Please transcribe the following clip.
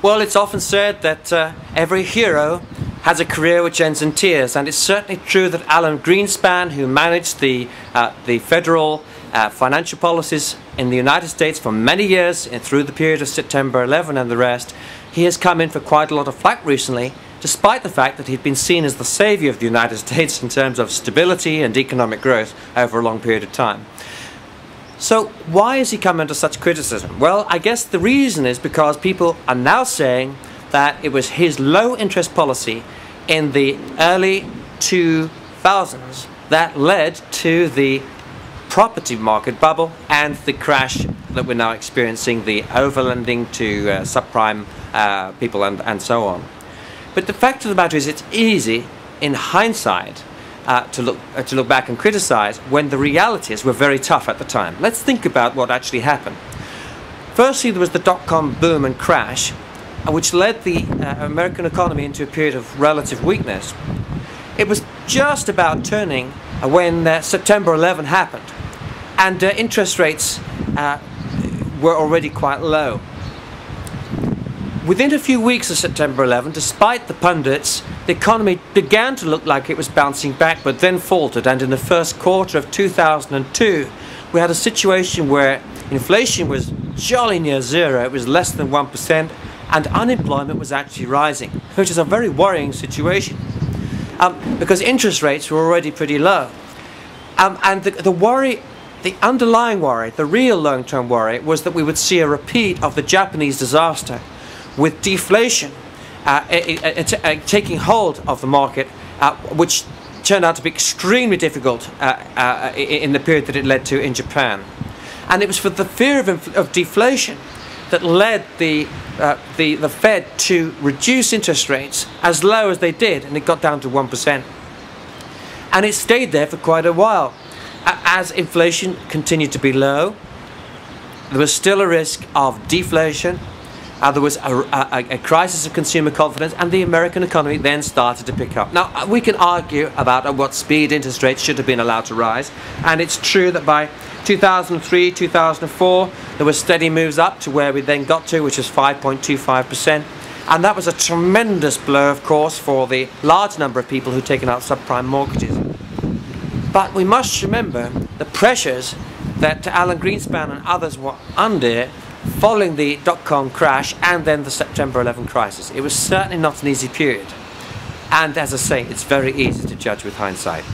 Well, it's often said that every hero has a career which ends in tears, and it's certainly true that Alan Greenspan, who managed the federal financial policies in the United States for many years through the period of September 11 and the rest, he has come in for quite a lot of flack recently, despite the fact that he'd been seen as the saviour of the United States in terms of stability and economic growth over a long period of time. So why has he come under such criticism? Well, I guess the reason is because people are now saying that it was his low interest policy in the early 2000s that led to the property market bubble and the crash that we're now experiencing, the overlending to subprime people and so on. But the fact of the matter is, it's easy in hindsight to look back and criticize when the realities were very tough at the time. Let's think about what actually happened. Firstly, there was the dotcom boom and crash, which led the American economy into a period of relative weakness. It was just about turning when September 11 happened, and interest rates were already quite low. Within a few weeks of September 11, despite the pundits, the economy began to look like it was bouncing back, but then faltered, and in the first quarter of 2002 we had a situation where inflation was jolly near zero. It was less than 1%, and unemployment was actually rising, which is a very worrying situation because interest rates were already pretty low. And the worry, the underlying worry, the real long-term worry, was that we would see a repeat of the Japanese disaster, with deflation taking hold of the market, which turned out to be extremely difficult in the period that it led to in Japan. And it was for the fear of deflation that led the Fed to reduce interest rates as low as they did, and it got down to 1%. And it stayed there for quite a while. As inflation continued to be low, there was still a risk of deflation. There was a crisis of consumer confidence, and the American economy then started to pick up. Now, we can argue about at what speed interest rates should have been allowed to rise, and it's true that by 2003, 2004, there were steady moves up to where we then got to, which is 5.25%. And that was a tremendous blow, of course, for the large number of people who'd taken out subprime mortgages. But we must remember the pressures that Alan Greenspan and others were under following the dot-com crash and then the September 11 crisis. It was certainly not an easy period. And as I say, it's very easy to judge with hindsight.